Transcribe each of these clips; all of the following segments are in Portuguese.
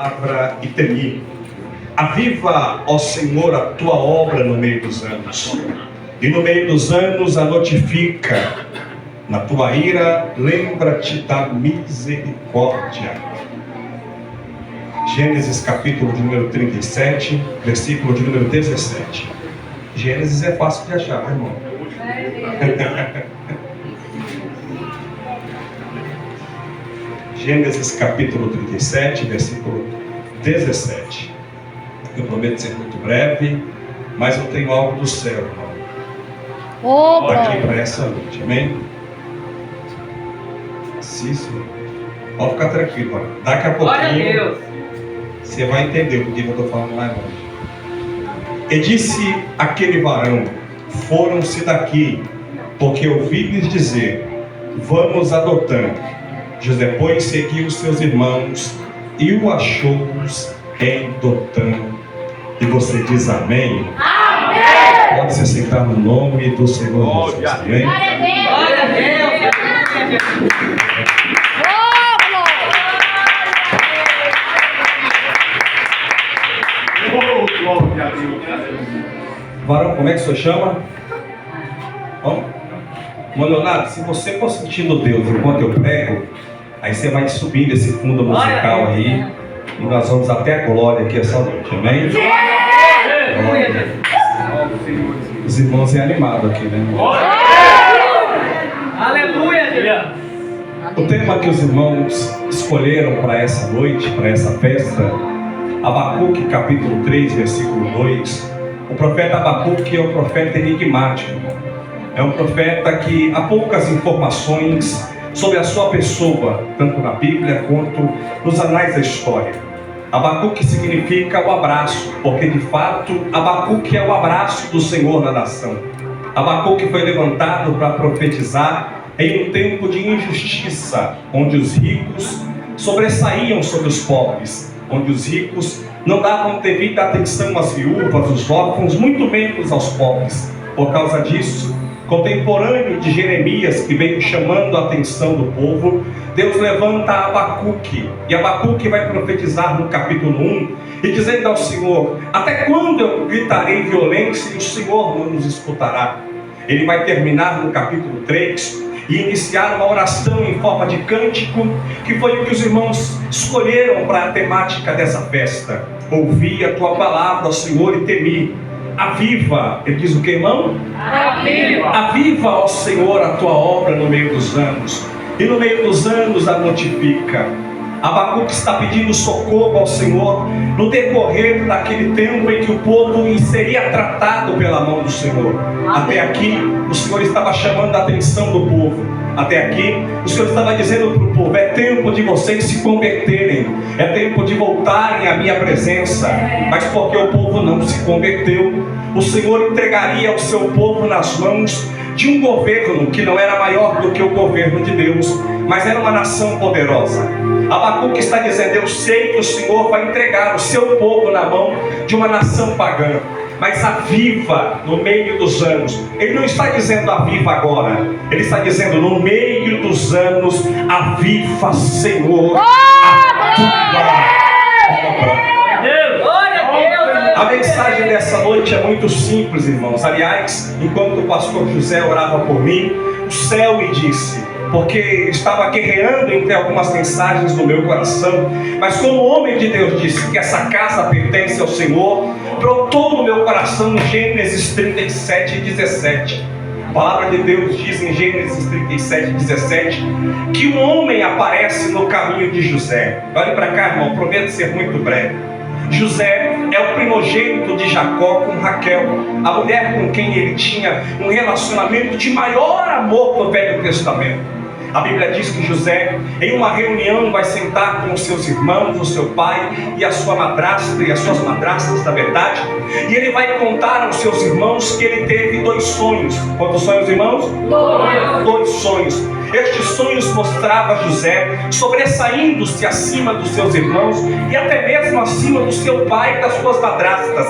Palavra e temi. Aviva, ó Senhor, a tua obra no meio dos anos, e no meio dos anos a notifica. Na tua ira, lembra-te da misericórdia. Gênesis capítulo de número 37, versículo de número 17. Gênesis é fácil de achar, né, irmão? Gênesis capítulo 37, versículo 17. Eu prometo ser muito breve, mas eu tenho algo do céu, irmão. Aqui para essa noite, amém? Cícero, pode ficar tranquilo, mano. Daqui a pouquinho você vai entender o que eu estou falando mais longe. E disse aquele varão: foram-se daqui, porque ouvi-lhes dizer, vamos a Dotã. José, pois, seguiu os seus irmãos e o achou-os em Dotã. E você diz amém? Amém! Pode se sentar no nome do Senhor Jesus. Amém? Glória a Deus! Varão, como é que o senhor chama? Vamos? Leonardo, se você for sentindo Deus enquanto eu prego, aí você vai subindo esse fundo musical aí, e nós vamos até a glória aqui essa noite, amém? Os irmãos é animado aqui, né? Aleluia! O tema que os irmãos escolheram para essa noite, para essa festa, Abacuque capítulo 3, versículo 2. O profeta Abacuque é um profeta enigmático. É um profeta que há poucas informações sobre a sua pessoa, tanto na Bíblia quanto nos anais da história. Abacuque significa o abraço, porque de fato Abacuque é o abraço do Senhor na nação. Abacuque foi levantado para profetizar em um tempo de injustiça, onde os ricos sobressaíam sobre os pobres, onde os ricos não davam devida atenção às viúvas, aos órfãos, muito menos aos pobres. Por causa disso, contemporâneo de Jeremias, que veio chamando a atenção do povo, Deus levanta Abacuque, e Abacuque vai profetizar no capítulo 1, e dizendo ao Senhor: até quando eu gritarei violência e o Senhor não nos escutará? Ele vai terminar no capítulo 3 e iniciar uma oração em forma de cântico, que foi o que os irmãos escolheram para a temática dessa festa. Ouvi a tua palavra, Senhor, e temi. Aviva, ele diz o que, irmão? Aviva, ó Senhor, a tua obra no meio dos anos, e no meio dos anos a notifica. Abacuque está pedindo socorro ao Senhor no decorrer daquele tempo em que o povo seria tratado pela mão do Senhor. Até aqui, o Senhor estava chamando a atenção do povo. Até aqui, o Senhor estava dizendo para o povo: é tempo de vocês se converterem, é tempo de voltarem à minha presença. Mas porque o povo não se converteu, o Senhor entregaria o seu povo nas mãos de um governo que não era maior do que o governo de Deus, mas era uma nação poderosa. Abacuque está dizendo: eu sei que o Senhor vai entregar o seu povo na mão de uma nação pagã, mas aviva no meio dos anos. Ele não está dizendo aviva agora, ele está dizendo no meio dos anos, aviva, Senhor, a tua obra. A mensagem dessa noite é muito simples, irmãos. Aliás, enquanto o pastor José orava por mim, o céu me disse, porque estava guerreando entre algumas mensagens no meu coração, mas como o homem de Deus disse que essa casa pertence ao Senhor, brotou no meu coração Gênesis 37, 17. A palavra de Deus diz em Gênesis 37, 17, que um homem aparece no caminho de José. Olhe para cá, irmão, prometo ser muito breve. José é o primogênito de Jacó com Raquel, a mulher com quem ele tinha um relacionamento de maior amor no Velho Testamento. A Bíblia diz que José, em uma reunião, vai sentar com os seus irmãos, o seu pai e a sua madrasta, e as suas madrastas, na verdade, e ele vai contar aos seus irmãos que ele teve 2 sonhos. Quantos sonhos, irmãos? 2 sonhos. Estes sonhos mostravam José sobressaindo-se acima dos seus irmãos e até mesmo acima do seu pai e das suas madrastas.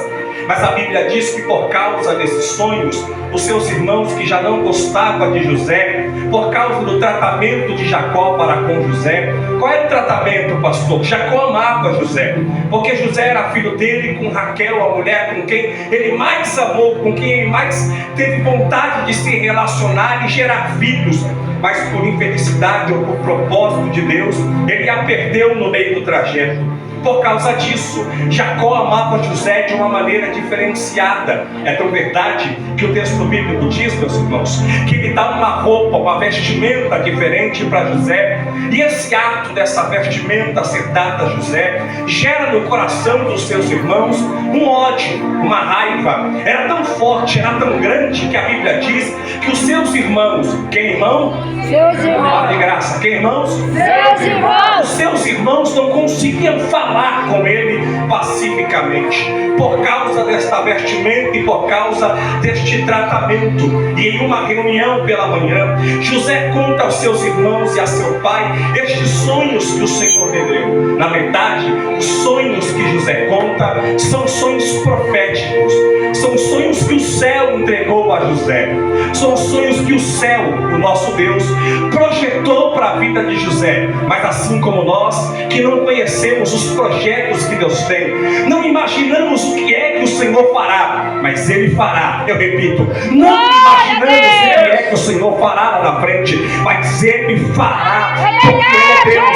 Mas a Bíblia diz que por causa desses sonhos, os seus irmãos que já não gostavam de José, por causa do tratamento de Jacó para com José. Qual era o tratamento, pastor? Jacó amava José, porque José era filho dele com Raquel, a mulher com quem ele mais amou, com quem ele mais teve vontade de se relacionar e gerar filhos. Mas por infelicidade ou por propósito de Deus, ele a perdeu no meio do trajeto. Por causa disso, Jacó amava José de uma maneira diferenciada. É tão verdade que o texto bíblico diz, meus irmãos, que ele dá uma roupa, uma vestimenta diferente para José. E esse ato dessa vestimenta ser dada a José gera no coração dos seus irmãos um ódio, uma raiva. Era tão forte, era tão grande que a Bíblia diz que os seus irmãos, quem irmão? Seus irmãos. De graça, quem irmãos? Seus irmãos. Os seus irmãos não conseguiam falar com ele pacificamente, por causa desta vestimenta e por causa deste tratamento. E em uma reunião pela manhã, José conta aos seus irmãos e a seu pai estes sonhos que o Senhor lhe deu. Na verdade, os sonhos que José conta são sonhos proféticos, são sonhos que o céu entregou a José, são sonhos que o céu, o nosso Deus, projetou para a vida de José. Mas assim como nós, que não conhecemos os projetos que Deus tem, não imaginamos o que é que o Senhor fará, mas Ele fará. Eu repito, não imaginamos o que é que o Senhor fará lá na frente, mas Ele fará, porque Ele é Deus.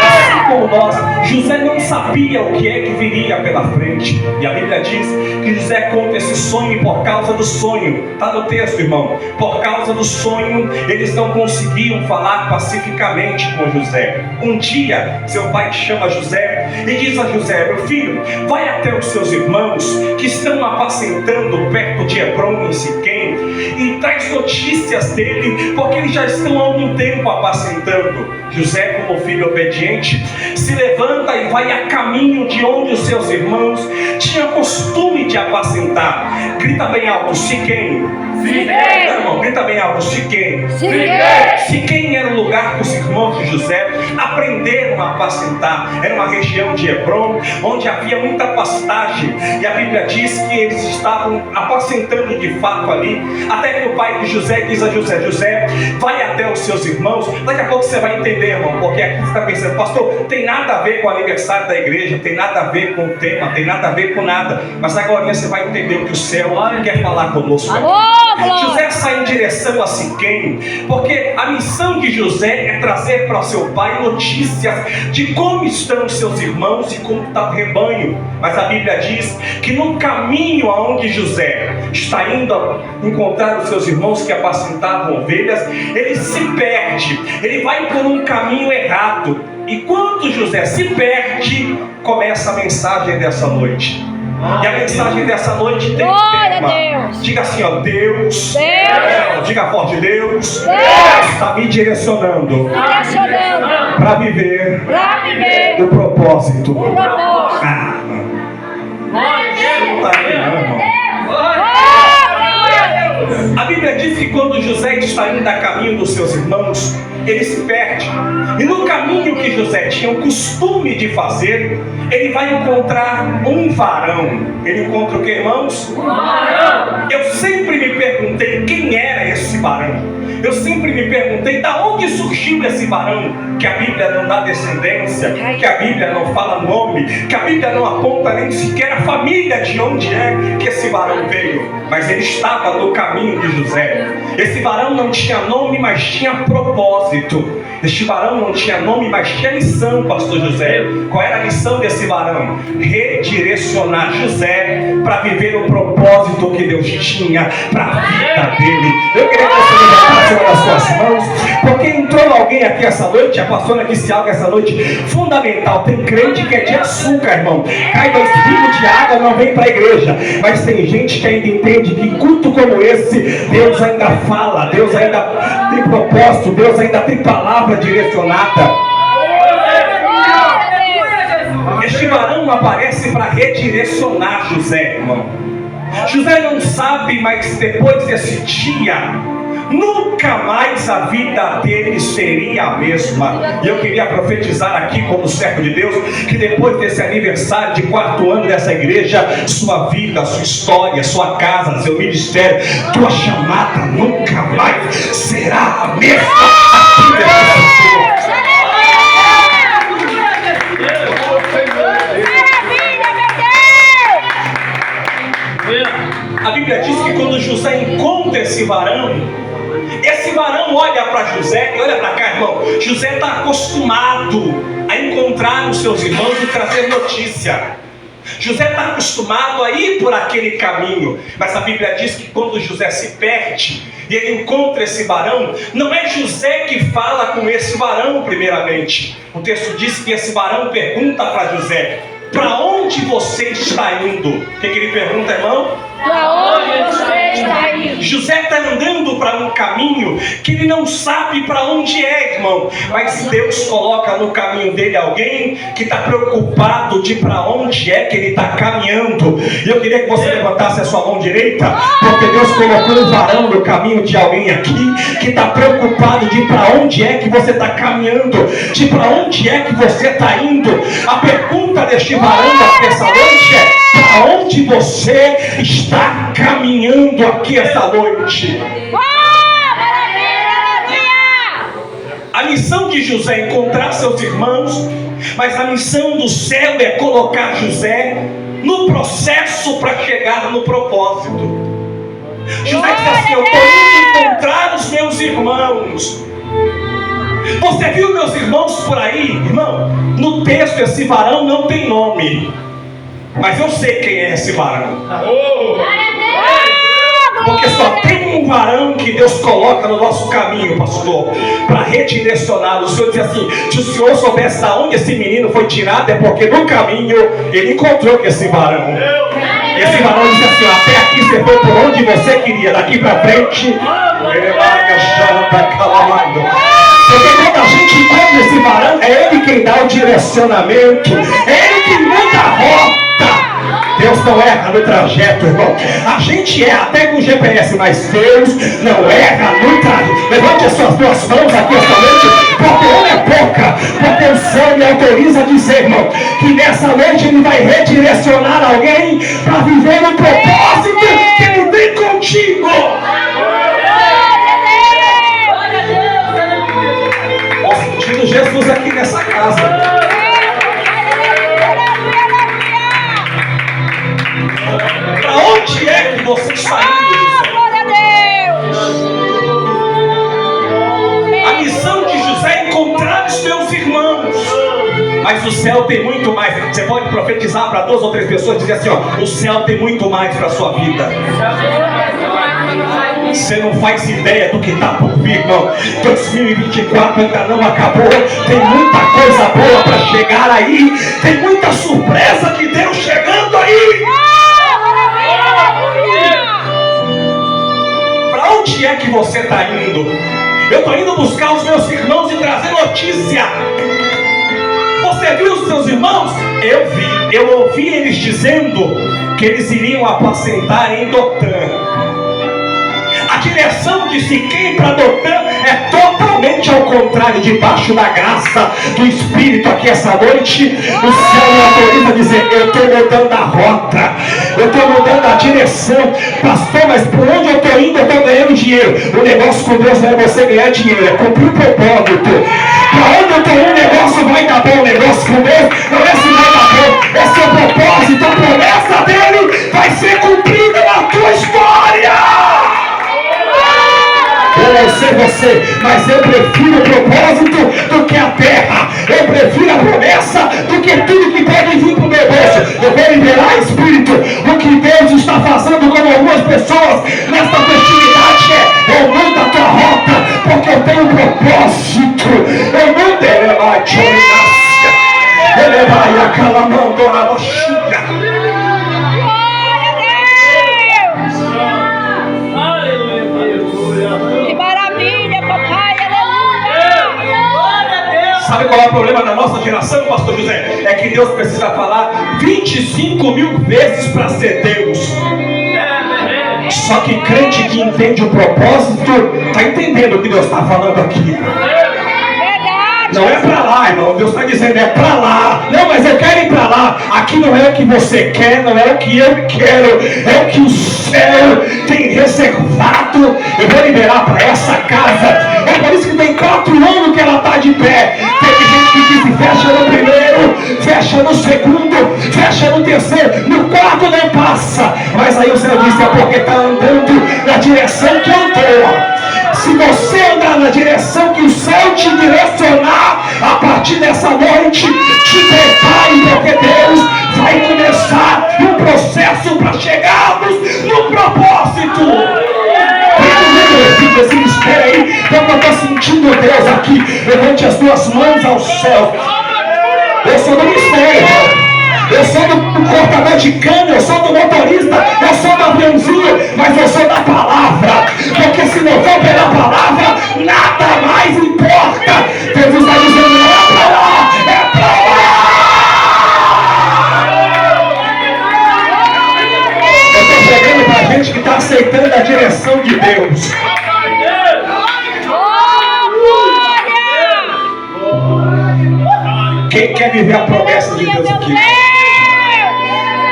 Assim como nós, José não sabia o que é que viria pela frente. E a Bíblia diz que José conta esse sonho, e por causa do sonho, está no texto, irmão, por causa do sonho, eles não conseguiam falar pacificamente com José. Um dia, seu pai chama José e diz a José: meu filho, vai até os seus irmãos que estão apacentando perto de Hebrom, em Siquém, e traz notícias dele, porque eles já estão há algum tempo apacentando. José, como filho obediente, se levanta e vai a caminho de onde os seus irmãos tinham costume de apacentar. Grita bem alto: Siquém. Siquém. Não, irmão, grita bem alto: Siquém. Siquém. Siquém era o lugar que os irmãos de José aprenderam a apacentar. Era uma região de Hebrom, onde havia muita pastagem, e a Bíblia diz que eles estavam apacentando de fato ali, até que o pai de José diz a José: José, vai até os seus irmãos. Daqui a pouco você vai entender, irmão, porque aqui você está pensando: pastor, tem nada a ver com o aniversário da igreja, tem nada a ver com o tema, tem nada a ver com nada, mas agora você vai entender o que o céu quer falar conosco. José sai em direção a Siquém, porque a missão de José é trazer para seu pai notícias de como estão seus irmãos e como está o rebanho. Mas a Bíblia diz que no caminho aonde José está indo encontrar os seus irmãos que apacentavam ovelhas, ele se perde, ele vai por um caminho errado. E quando José se perde, começa a mensagem dessa noite. E a mensagem dessa noite tem tema. Diga assim, ó: Deus. Diga forte: Deus está me direcionando para viver o propósito. A Bíblia diz que quando José está indo a caminho dos seus irmãos, ele se perde. E no caminho que José tinha o costume de fazer, ele vai encontrar um varão. Ele encontra o que, irmãos? Um varão. Eu sempre me perguntei quem era esse varão. Eu sempre me perguntei de onde surgiu esse varão, que a Bíblia não dá descendência, que a Bíblia não fala nome, que a Bíblia não aponta nem sequer a família de onde é que esse varão veio. Mas ele estava no caminho de José. Esse varão não tinha nome, mas tinha propósito. Este varão não tinha nome, mas tinha missão, pastor José. Qual era a missão desse varão? Redirecionar José para viver o propósito que Deus tinha para a vida dele. Eu queria que você levantasse uma das suas mãos, porque entrou alguém aqui essa noite, a pastora disse algo essa noite fundamental. Tem crente que é de açúcar, irmão. Cai 2 litros de água, não vem para a igreja. Mas tem gente que ainda entende que culto como esse, Deus ainda fala, Deus ainda tem propósito, Deus ainda tem palavra direcionada. Este varão aparece para redirecionar José, irmão. José não sabe, mas depois desse dia, nunca mais a vida dele seria a mesma. E eu queria profetizar aqui como servo de Deus, que depois desse aniversário de 4º ano dessa igreja, sua vida, sua história, sua casa, seu ministério, tua chamada nunca mais será a mesma. A Bíblia diz que quando José encontra esse varão olha para José e olha para cá, irmão. José está acostumado a encontrar os seus irmãos e trazer notícia. José está acostumado a ir por aquele caminho, mas a Bíblia diz que quando José se perde e ele encontra esse varão, não é José que fala com esse varão primeiramente. O texto diz que esse varão pergunta para José: para onde você está indo? O que ele pergunta, irmão? Para onde você está indo? José está andando para um caminho que ele não sabe para onde é, irmão. Mas Deus coloca no caminho dele alguém que está preocupado de para onde é que ele está caminhando. E eu queria que você levantasse a sua mão direita, porque Deus colocou um varão no caminho de alguém aqui que está preocupado de para onde é que você está caminhando, de para onde é que você está indo. A pergunta deste varão dessa noite é: para onde você está caminhando aqui essa noite? A missão de José é encontrar seus irmãos, mas a missão do céu é colocar José no processo para chegar no propósito. José disse assim: eu estou indo encontrar os meus irmãos. Você viu meus irmãos por aí, irmão? No texto esse varão não tem nome, mas eu sei quem é esse varão. Porque só tem um varão que Deus coloca no nosso caminho, pastor, para redirecioná-lo. O Senhor diz assim: se o Senhor soubesse aonde esse menino foi tirado, é porque no caminho ele encontrou com esse varão. Esse varão disse assim: até aqui você foi por onde você queria, daqui para frente ele vai achar para calamado. Porque quando a gente encontra esse varão, é ele quem dá o direcionamento, é ele que muda a rota. Deus não erra no trajeto, irmão. A gente erra até com o GPS, mas Deus não erra no trajeto. Levante as suas duas mãos aqui esta noite, porque uma é pouca, porque o céu me autoriza a dizer, irmão, que nessa noite ele vai redirecionar alguém para viver um propósito que ele tem contigo. Estou sentindo Jesus aqui nessa casa. Para onde é que você está indo, José? A missão de José é encontrar os seus irmãos. Mas o céu tem muito mais. Você pode profetizar para 2 ou 3 pessoas e dizer assim: ó, o céu tem muito mais para a sua vida. Você não faz ideia do que está por vir, irmão. 2024 ainda não acabou. Tem muita coisa boa para chegar aí. Tem muita surpresa de Deus chegando aí. Para onde é que você está indo? Eu estou indo buscar os meus irmãos e trazer notícia. Você viu os seus irmãos? Eu vi. Eu ouvi eles dizendo que eles iriam apacentar em Dotã. A direção de Siquém para Dotã é totalmente ao contrário. Debaixo da graça do Espírito aqui essa noite, o céu me autoriza a dizer: eu estou mudando a rota, eu estou mudando a direção. Pastor, mas por onde eu estou indo? Eu estou ganhando dinheiro. O negócio com Deus não é você ganhar dinheiro, é cumprir o propósito. Para onde eu estou indo, o negócio vai dar bom. O negócio com Deus não é se vai dar bom, é seu propósito. A promessa dele vai ser cumprida na tua história. Eu não sei você, mas eu prefiro o propósito do que a terra. Eu prefiro a promessa do que tudo que pode vir para o meu bolso. Eu vou liberar, Espírito, o que Deus está fazendo com algumas pessoas nesta festividade eu mudo a tua rota, porque eu tenho um propósito. Eu mudo, ele vai te olhar, ele vai acalamando na mochila. Sabe qual é o problema da nossa geração, pastor José? É que Deus precisa falar 25 mil vezes para ser Deus. Só que crente que entende o propósito, está entendendo o que Deus está falando aqui. Não é para lá, irmão. Deus está dizendo, é para lá. Não, mas eu quero ir para lá. Aqui não é o que você quer, não é o que eu quero. É o que o céu tem reservado. Eu vou liberar para essa casa. É por isso que tem 4 anos que ela está de pé. Teve gente que disse, fecha no primeiro, fecha no segundo, fecha no terceiro, no quarto não passa. Mas aí o Senhor disse, é porque está andando na direção que eu estou. Se você andar na direção que o céu te direcionar, a partir dessa noite, te prepare, porque Deus vai começar um processo para chegarmos no propósito. Esse mistério aí, então eu estou sentindo Deus aqui. Levante as duas mãos ao céu. Eu sou do mistério, eu sou do cortador de cana, eu sou do motorista, eu sou do aviãozinho, mas eu sou da palavra. Porque se não for pela palavra, nada mais importa. Deus está dizendo, não é para lá, é para lá. Eu estou chegando para a gente que está aceitando a direção de Deus. Quem quer viver a promessa de Deus aqui?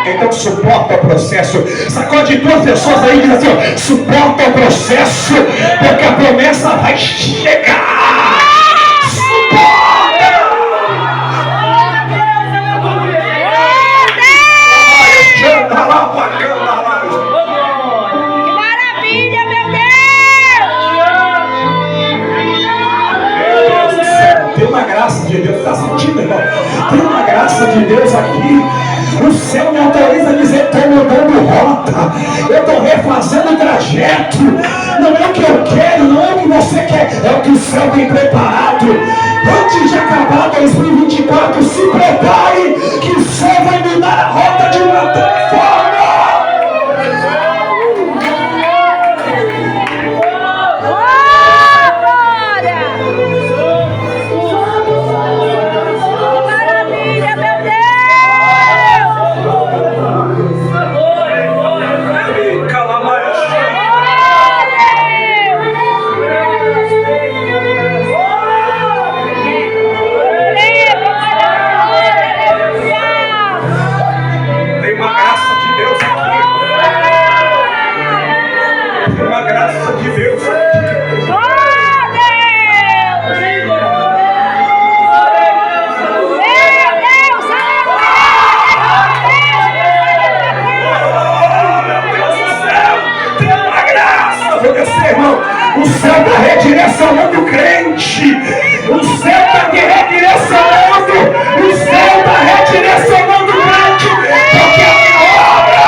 Então suporta o processo. Sacode 2 pessoas aí e diz assim, ó, suporta o processo, porque a promessa vai chegar. Suporta! Canta lá, canta lá. Que maravilha, meu Deus! Meu Deus do céu, tem uma graça de Deus. Está sentindo, irmão? Tem uma graça de Deus aqui. O céu me autoriza a dizer, estou mudando rota, eu estou refazendo o trajeto. Não é o que eu quero, não é o que você quer, é o que o céu tem preparado. Antes de acabar 2024, se prepare, que o céu vai mudar a rota de uma tal forma. O céu está redirecionando o crente. O céu está redirecionando. O céu está redirecionando o crente. Porque a obra.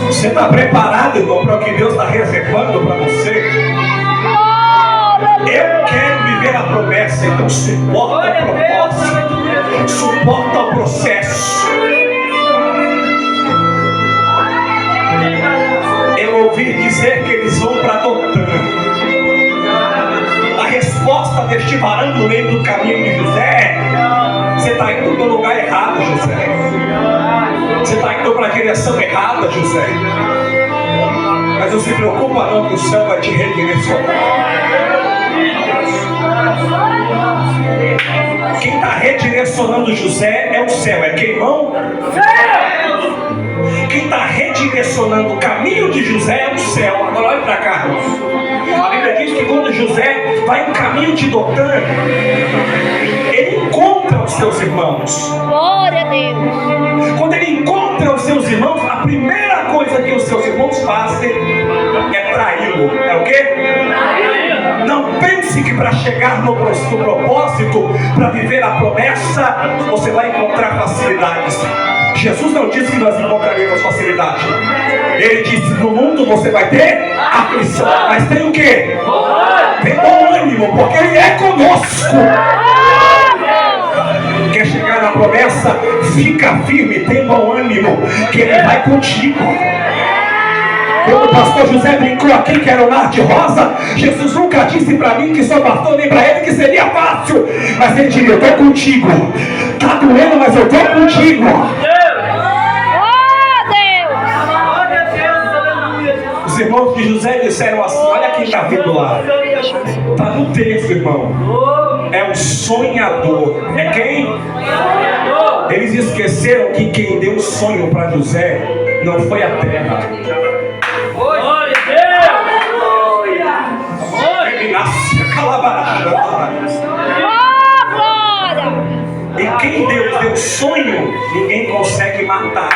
Você está preparado, irmão, para o que Deus está reservando para você? Eu quero viver a promessa, então suporta o propósito, suporta o processo. Eu ouvi dizer que eles vão para Dotã. A resposta deste varão no meio do caminho de José: você está indo para o lugar errado, José. Você está indo para a direção errada, José. Mas não se preocupa não, que o céu vai te redirecionar. Quem está redirecionando José é o céu. É quem, irmão? Quem está redirecionando o caminho de José é o céu. Agora olha para cá. A Bíblia diz que quando José vai no caminho de Dotã, ele encontra os seus irmãos. Glória a Deus. Quando ele encontra os seus irmãos, a primeira coisa que os seus irmãos fazem é traí-lo. É o quê? Não pense que para chegar no propósito, para viver a promessa, você vai encontrar facilidades. Jesus não disse que nós encontraríamos facilidade. Ele disse: no mundo você vai ter aflição, mas tem o quê? Tem bom ânimo, porque Ele é conosco. Quer chegar na promessa, fica firme, tem bom ânimo, que Ele vai contigo. Quando o pastor José brincou aqui que era o mar de rosa, Jesus nunca disse para mim que só bastou, nem para ele que seria fácil. Mas ele disse: eu estou contigo. Está doendo, mas eu estou contigo. Os irmãos de José disseram assim: olha quem está vindo lá. Está no texto, irmão. É o sonhador. É quem? Eles esqueceram que quem deu o sonho para José não foi a terra. Glória a Deus! Ele nasce calabarada. E quem Deus deu sonho, ninguém consegue matar.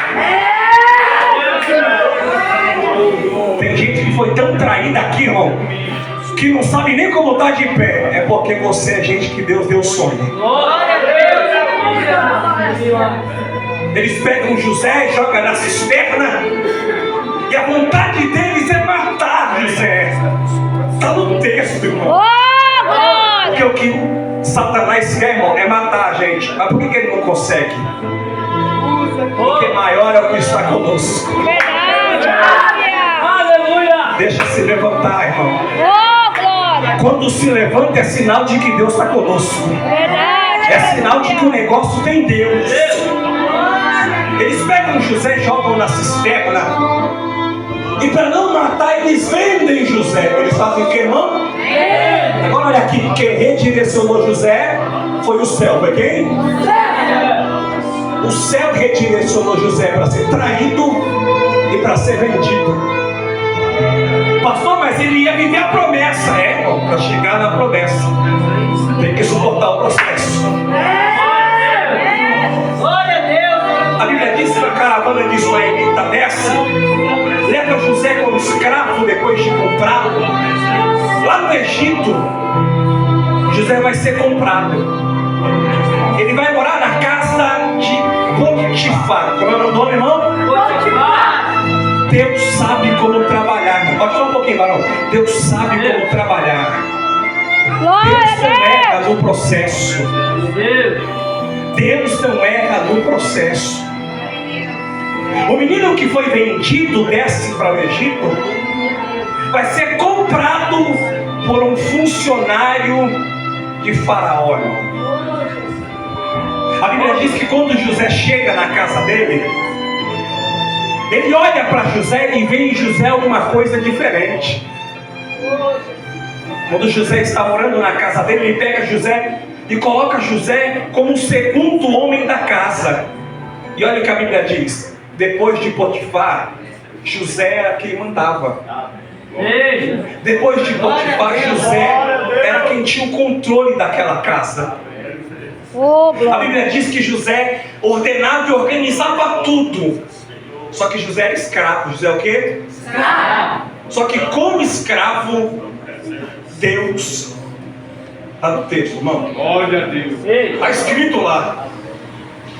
Tem gente que foi tão traída aqui, irmão, que não sabe nem como estar de pé. É porque você é gente que Deus deu sonho. Glória a Deus! Eles pegam José e jogam na cisterna, e a vontade deles é matar José. Está no texto, irmão. Porque o que Satanás quer, irmão, é matar a gente. Mas por que ele não consegue? Porque maior é o que está conosco. Aleluia! Deixa se levantar, irmão. Quando se levanta é sinal de que Deus está conosco. É sinal de que o negócio tem Deus. Eles pegam José e jogam na cisterna. E para não matar, eles vendem José. Eles fazem o que, irmão? Agora olha aqui, quem redirecionou José foi o céu. Foi quem? O céu redirecionou José para ser traído e para ser vendido. Pastor, mas ele ia viver a promessa. É, irmão, para chegar na promessa tem que suportar o processo. Glória a Deus! A Bíblia diz que a caravana de Ismaelita desce, leva José como escravo depois de comprá-lo. Lá no Egito, José vai ser comprado. Ele vai morar na casa de Potifar. Como é o nome, irmão? Potifar! Deus sabe como trabalhar. Pode falar um pouquinho, varão. Deus sabe como trabalhar. Deus não erra no processo. Deus não erra no processo. O menino que foi vendido desce para o Egito, vai ser comprado por um funcionário de Faraó. A Bíblia diz que quando José chega na casa dele, ele olha para José e vê em José alguma coisa diferente. Quando José está morando na casa dele, ele pega José e coloca José como o segundo homem da casa. E olha o que a Bíblia diz: depois de Potifar, José era quem mandava. Depois de Potifar, José era quem tinha o controle daquela casa. A Bíblia diz que José ordenava e organizava tudo. Só que José era escravo. José é o quê? Escravo. Só que como escravo, Deus... Está no texto, irmão. Glória a Deus. Está escrito lá.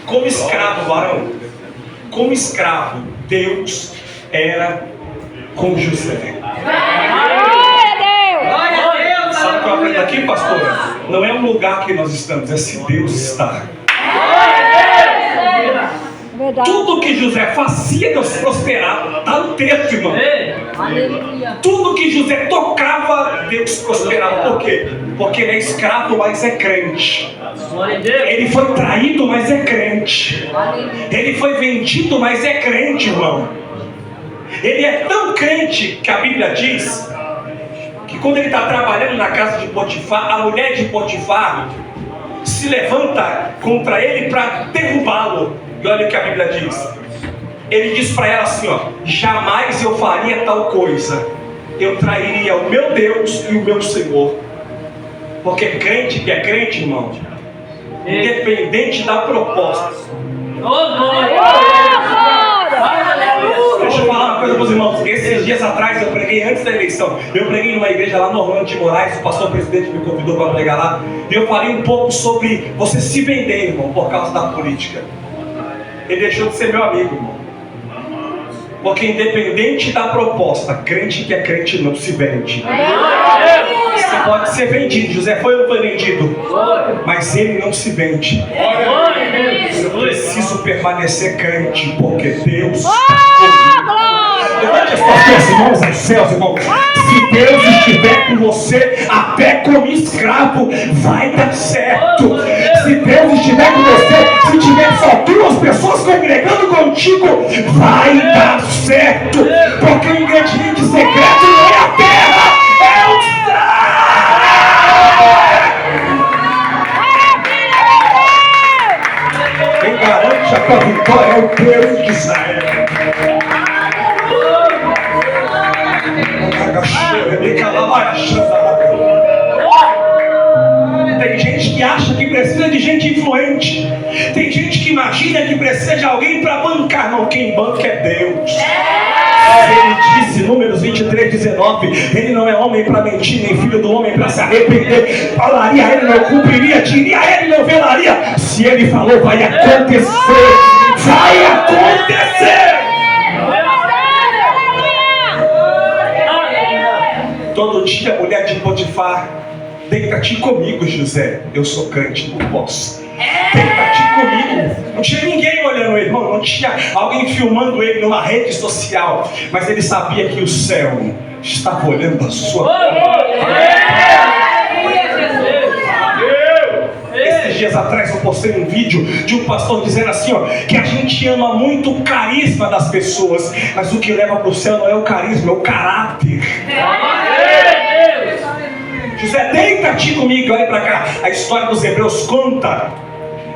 Como escravo, varão. Como escravo, Deus era com José. Sabe o que eu aprendo aqui, pastor? Não é um lugar que nós estamos, é se Deus está. Tudo que José fazia, Deus prosperava. Está no texto, irmão. Tudo que José tocava, Deus prosperava. Por quê? Porque ele é escravo, mas é crente. Ele foi traído, mas é crente. Ele foi vendido, mas é crente, irmão. Ele é tão crente que a Bíblia diz que quando ele está trabalhando na casa de Potifar, a mulher de Potifar se levanta contra ele para derrubá-lo. E olha o que a Bíblia diz. Ele diz para ela assim, ó: jamais eu faria tal coisa. Eu trairia o meu Deus e o meu Senhor. Porque crente que é crente, irmão, independente da proposta. Deixa eu falar uma coisa para os irmãos. Esses dias atrás eu preguei antes da eleição. Eu preguei numa igreja lá no Orlando de Moraes. O pastor presidente me convidou para pregar lá. E eu falei um pouco sobre você se vender, irmão, por causa da política. Ele deixou de ser meu amigo, irmão. Porque independente da proposta, crente que é crente não se vende. Você pode ser vendido. José foi ou não foi vendido? Mas ele não se vende. Eu preciso permanecer crente, porque Deus está comigo. Levante as suas mãos aos céus, irmão. Se Deus estiver com você, até como escravo, vai dar certo. Se Deus estiver com você, se tiver só 2 pessoas congregando contigo, vai dar certo. Porque o ingrediente secreto não é a terra, é o céu. Quem garante a tua vitória é o Deus de Israel. Tem gente que acha que precisa de gente influente. Tem gente que imagina que precisa de alguém para bancar. Não, quem banca é Deus. Ele disse, Números 23:19, ele não é homem para mentir, nem filho do homem para se arrepender. Falaria a ele, não cumpriria, diria a ele, não velaria. Se ele falou, vai acontecer. Vai acontecer. Todo dia a mulher de Potifar: deita-te comigo, José. Eu sou crente, não posso. Deita-te comigo. Não tinha ninguém olhando ele, irmão. Não tinha alguém filmando ele numa rede social. Mas ele sabia que o céu estava olhando a sua Esses dias atrás eu postei um vídeo de um pastor dizendo assim, ó, que a gente ama muito o carisma das pessoas, mas o que leva para o céu não é o carisma, é o caráter. José, deita-te comigo. Olha para cá. A história dos Hebreus conta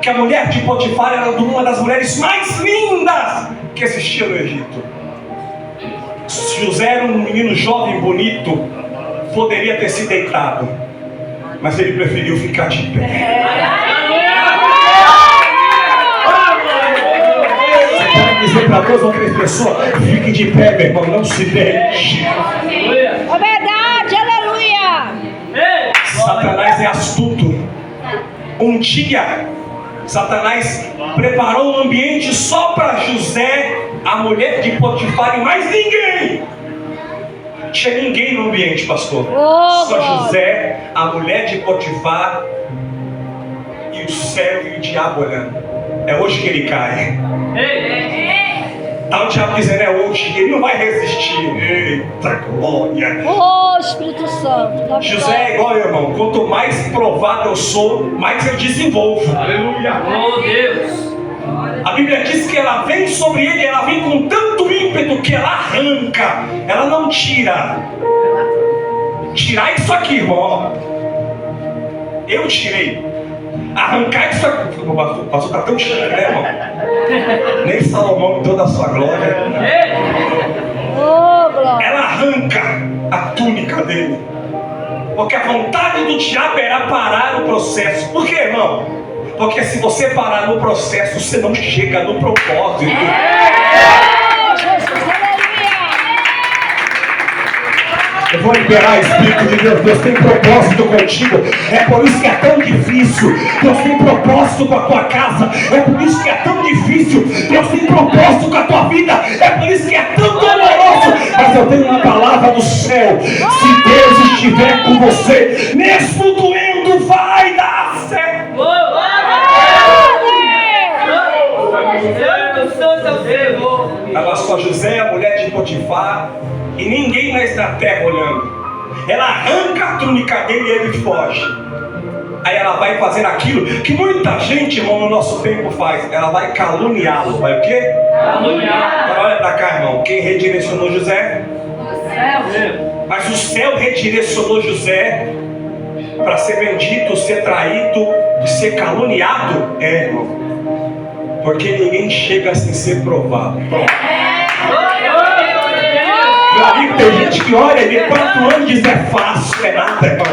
que a mulher de Potifar era uma das mulheres mais lindas que existia no Egito. José era um menino jovem, bonito, poderia ter se deitado, mas ele preferiu ficar de pé. Você pode dizer para 2 ou 3 pessoas: fique de pé, meu irmão, não se deite. É verdade, aleluia. Satanás é astuto. Um dia, Satanás preparou um ambiente só para José, a mulher de Potifar, e mais ninguém. Tinha ninguém no ambiente, pastor. Só José, a mulher de Potifar e o céu e o diabo olhando. É hoje que ele cai. Tá o diabo dizendo: é hoje, ele não vai resistir. Eita glória. Oh, Espírito Santo. José é igual, irmão. Quanto mais provado eu sou, mais eu desenvolvo. Aleluia. Oh Deus. A Bíblia diz que ela vem sobre ele, ela vem com tanto ímpeto que ela arranca, ela não tira. Tirar isso aqui, irmão. Eu tirei. Arrancar isso aqui. O pastor está tão chique, né, irmão? Nem Salomão, toda a sua glória. Oh, glória. Ela arranca a túnica dele. Porque a vontade do diabo era parar o processo. Por quê, irmão? Porque se você parar no processo, você não chega no propósito. Eu vou liberar o Espírito de Deus. Deus tem propósito contigo. É por isso que é tão difícil. Deus tem propósito com a tua casa. É por isso que é tão difícil. Deus tem propósito com a tua vida. É por isso que é tão doloroso. Mas eu tenho uma palavra do céu. Se Deus estiver com você, mesmo doendo, vai dar certo. Ela só José, a mulher de Potifar, e ninguém mais na terra olhando. Ela arranca a túnica dele e ele foge. Aí ela vai fazer aquilo que muita gente, irmão, no nosso tempo faz. Ela vai caluniá-lo. Vai o quê? Caluniar. Agora olha pra cá, irmão. Quem redirecionou José? O céu. Mas o céu redirecionou José para ser bendito, ser traído e ser caluniado. É, irmão. Porque ninguém chega sem ser provado. Meu amigo, tem gente que olha e vê 4 anos e diz: é fácil, é nada, irmão.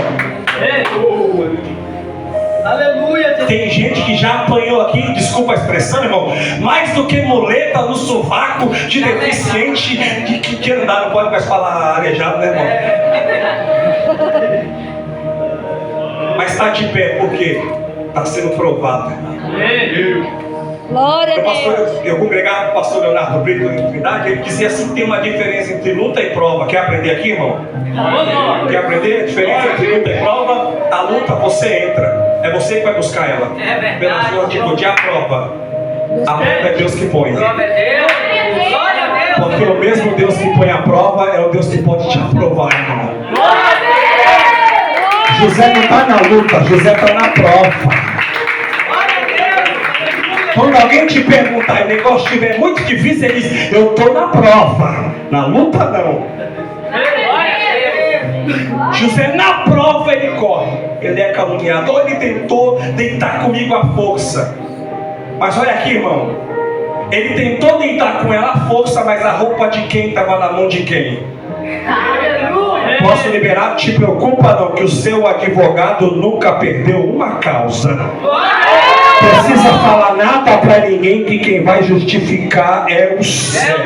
Aleluia. Tem gente que já apanhou aqui, desculpa a expressão, irmão, mais do que muleta no sovaco de deficiente que quer andar, não pode mais falar arejado, né, irmão? Mas está de pé porque está sendo provado. Glória a Deus. Eu congregava com o pastor Leonardo Brito em Trindade, ele dizia assim que tem uma diferença entre luta e prova. Quer aprender aqui, irmão? Quer aprender a diferença entre luta e prova? A luta você entra, é você que vai buscar ela. É verdade. Pela sua atitude, a prova é Deus que põe. Glória a Deus. Glória a Deus. Porque o mesmo Deus que põe a prova é o Deus que pode te aprovar, irmão. Glória a Deus. José não está na luta, José está na prova. Glória a Deus. Quando alguém te perguntar e o negócio estiver muito difícil, ele diz: eu estou na prova. Na luta, não. Glória a Deus. José, na prova, ele corre. Ele é caluniado. Ou ele tentou deitar comigo à força. Mas olha aqui, irmão. Ele tentou deitar com ela à força, mas a roupa de quem estava na mão de quem? Aleluia. Posso liberar? Te preocupa não, que o seu advogado nunca perdeu uma causa. Precisa falar nada para ninguém, que quem vai justificar é o céu.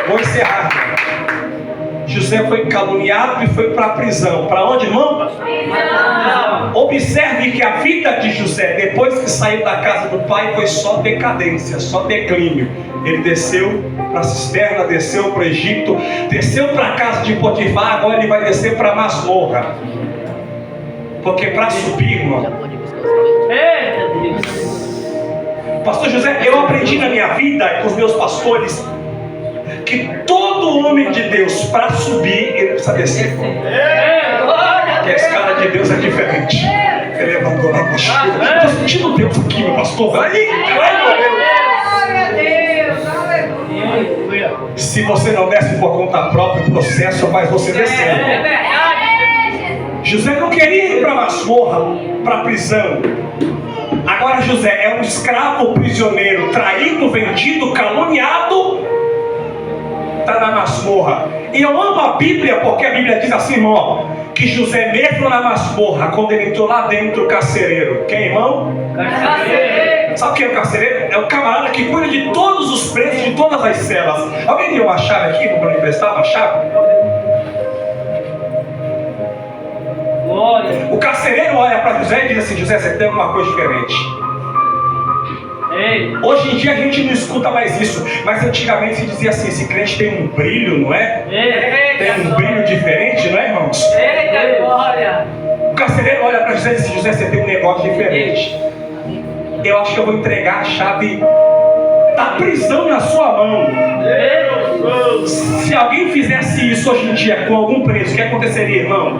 Vou encerrar. José foi caluniado e foi para a prisão. Para onde, irmão? Observe que a vida de José, depois que saiu da casa do pai, foi só decadência, só declínio. Ele desceu para a cisterna, desceu para o Egito, desceu para a casa de Potifar, agora ele vai descer para a masmorra. Porque para subir, irmão, Eita Deus. Pastor José, eu aprendi na minha vida com os meus pastores que todo homem de Deus, para subir, ele precisa descer. Porque a escada de Deus é diferente. Ele levantou lá no chão. Eu estou sentindo Deus aqui, meu pastor. Aí, se você não desce por conta própria, o processo faz você descer. É verdade. José não queria ir para a masmorra, para a prisão. Agora José é um escravo prisioneiro, traído, vendido, caluniado, está na masmorra. E eu amo a Bíblia, porque a Bíblia diz assim, irmão, que José mesmo na masmorra, quando ele entrou lá dentro, o carcereiro, quem, irmão? Sabe quem é o carcereiro? É o camarada que cuida de todos os presos, de todas as celas. Alguém tem uma chave aqui para me emprestar uma chave? Glória. O carcereiro olha para José e diz assim: José, você tem alguma coisa diferente. Ei. Hoje em dia a gente não escuta mais isso, mas antigamente se dizia assim: esse crente tem um brilho, não é? Tem um brilho diferente, não é, irmãos? Eita glória. O carcereiro olha para José e diz: José, você tem um negócio diferente. Eu acho que eu vou entregar a chave da prisão na sua mão. Se alguém fizesse isso hoje em dia com algum preso, o que aconteceria, irmão?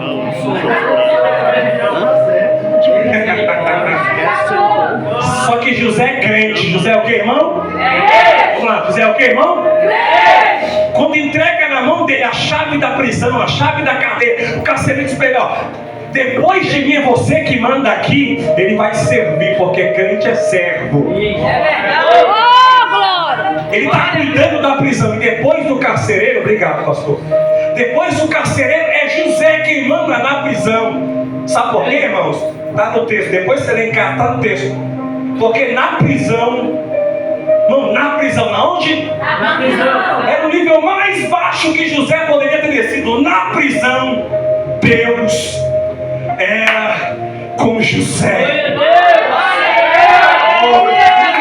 Só que José é crente. José é o que, irmão? Vamos lá, José é o que, irmão? Quando entrega na mão dele a chave da prisão, a chave da cadeia, o carcereiro diz para ele: ó, depois de mim é você que manda aqui. Ele vai servir, porque crente é servo. É verdade. Oh, glória. Ele está cuidando da prisão. E depois do carcereiro, obrigado, pastor. Depois do carcereiro é José quem manda na prisão. Sabe por quê, irmãos? Está no texto. Depois você lê em casa, está no texto. Porque na prisão, não, na prisão, na onde? Na prisão. É no nível mais baixo que José poderia ter descido. Na prisão, Deus era com José.